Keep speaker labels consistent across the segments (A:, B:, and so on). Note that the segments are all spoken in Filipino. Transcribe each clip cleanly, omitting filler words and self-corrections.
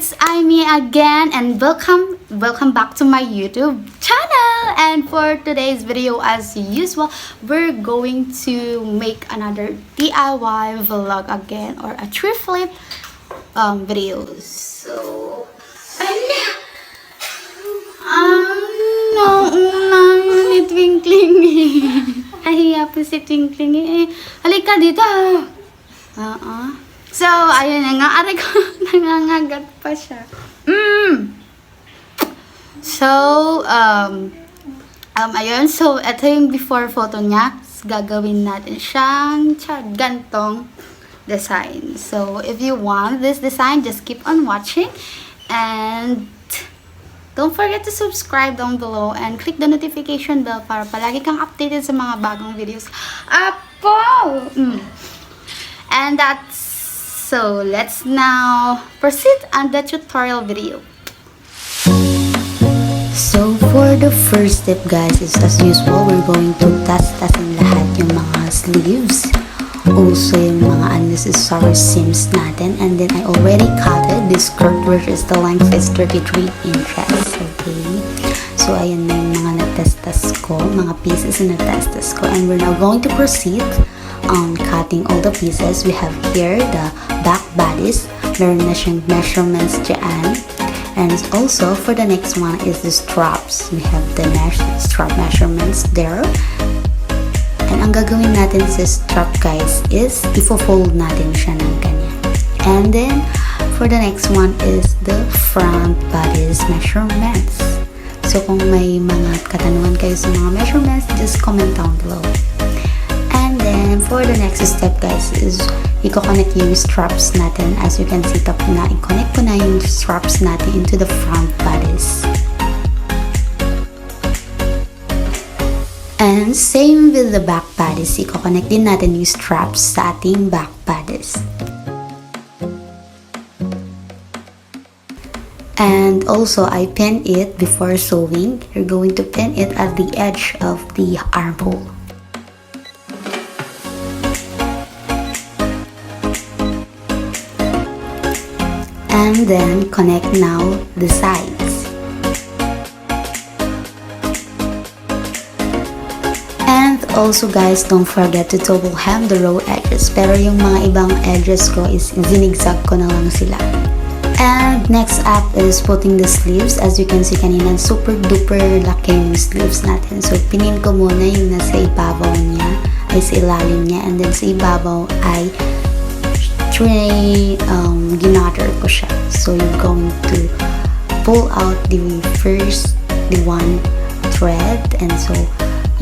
A: it's IMEE again, and welcome back to my YouTube channel. And for today's video, as usual, we're going to make another DIY vlog again, or a tree flip video. So ni Twinkling. Nahiya po si Twinkling eh. Halika dito. So, ayun na nga. Aray ko, nangangagat pa siya. So, ayun. So, ito yung before photo niya. Gagawin natin siyang gantong design. So, if you want this design, just keep on watching. And don't forget to subscribe down below and click the notification bell para palagi kang updated sa mga bagong videos. Apo! And that's so. Let's now proceed on the tutorial video. So for the first step, guys, is as usual, we're going to tastasin lahat yung mga sleeves. Also yung mga unnecessary seams natin. And then I already cutted this skirt, which is the length is 33 inches. Okay. So ayan na yung mga natestas ko, mga pieces na natestas ko. And we're now going to proceed on cutting all the pieces. We have here the back bodies. Meron na siyang measurements dyan. And also for the next one is the straps. We have the strap measurements there. And ang gagawin natin sa strap, guys, is ifo-fold natin siya ng ganyan. And then for the next one is the front bodies measurements. So kung may mga katanungan kayo sa mga measurements, just comment down below. And then for the next step, guys, is i-connect yung straps natin. As you can see, i-connect ko na yung straps natin into the front bodies. And same with the back bodies, i-connect din natin yung straps sa ating back bodies. And also, I pin it before sewing. You're going to pin it at the edge of the armhole. And then connect now the sides. And also, guys, don't forget to double hem the raw edges. Pero yung mga ibang edges ko is zinigzag ko na lang sila. And next up is putting the sleeves. As you can see kanina, super duper laki yung sleeves natin. So pinin ko muna yung nasa ibabaw niya, ay sa ilalim niya. And then sa ibabaw ay ginather ko siya. So you're going to pull out the one thread, and so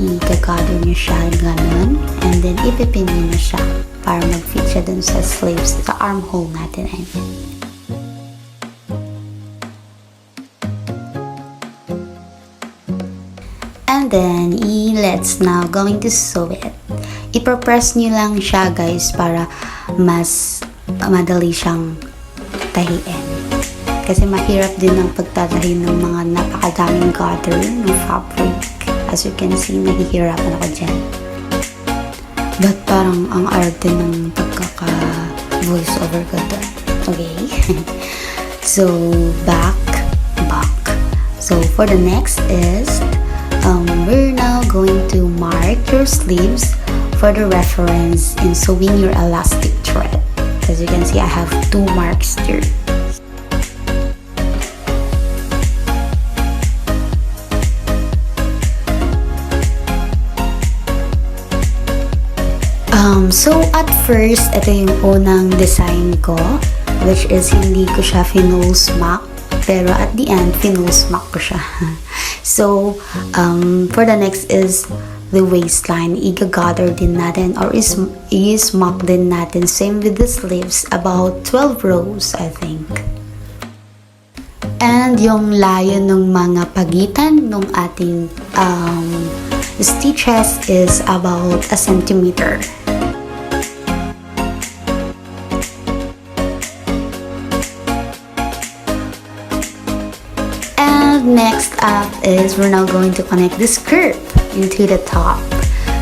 A: i-gather nyo siya ganun, and then ipipin nyo na siya para mag-fit siya dun sa sleeves, sa armhole natin. And then let's now going to sew it. Ipapress nyo lang siya, guys, para mas madali siyang tahiin. Kasi mahirap din ang pagtatahi ng mga napakadaming gather ng fabric. As you can see, nahihirapan ako dyan. But parang ang arte ng pagkaka-voice over ko doon. Okay? So, back. So, for the next is, we're now going to mark your sleeves for the reference in sewing your elastic thread. As you can see, I have 2 marks here. So at first, ito yung unang design ko, which is hindi ko siya finul smack, pero at the end, finul smack ko siya. So, for the next is the waistline. I-gather din natin, or i-smack din natin. Same with the sleeves, about 12 rows, I think. And yung layo ng mga pagitan ng ating stitches is about 1 centimeter. And next up is we're now going to connect the skirt into the top.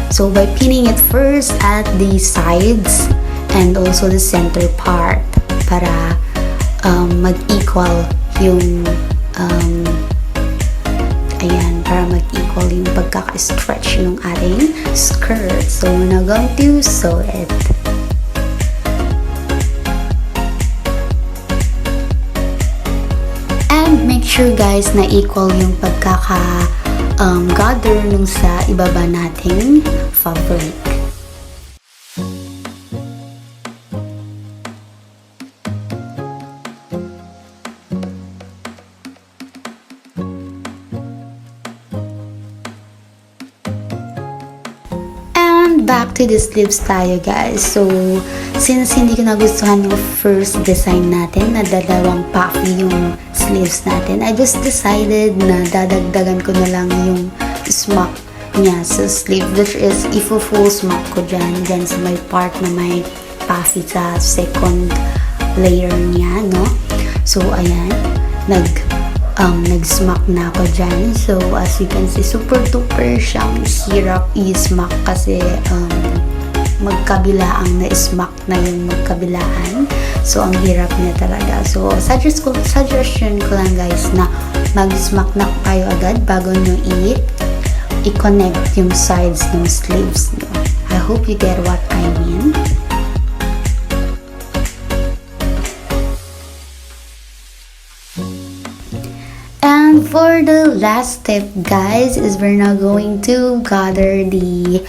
A: So by pinning it first at the sides and also the center part para mag-equal yung ayan, para mag-equal yung pagkaka-stretch ng ating skirt. So, we're now going to sew it. And make sure guys na equal yung gather nung sa ibaba nating fabric. Back to the sleeves tayo guys. So, since hindi ko nagustuhan yung first design natin na dalawang puffy yung sleeves natin, I just decided na dadagdagan ko na lang yung smock niya sa sleeve, which is i-full smock ko dyan sa may part na may puffy sa second layer niya, no? So, ayan, nag-smack na ako dyan. So, as you can see, super duper siyang hirap i-smack kasi magkabilaang na-smack na yung magkabilaan. So, ang hirap niya talaga. So, suggestion ko lang guys na mag-smack na kayo agad bago nyo i-connect yung sides ng sleeves nyo. I hope you get what I mean. And for the last step guys is we're now going to gather the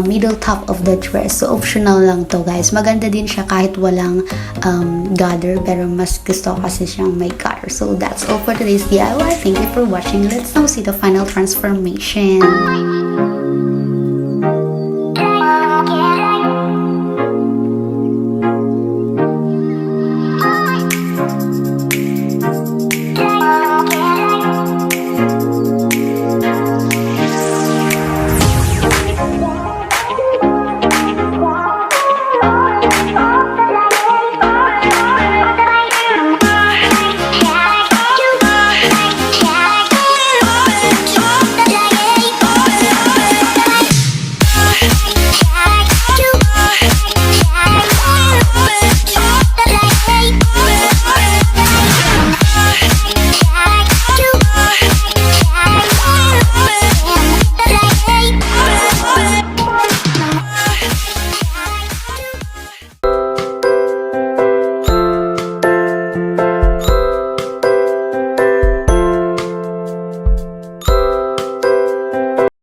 A: middle top of the dress. So optional lang to guys. Maganda din siya kahit walang gather, pero mas gusto ko kasi siyang may gather. So that's all for today's DIY. Thank you for watching. Let's now see the final transformation.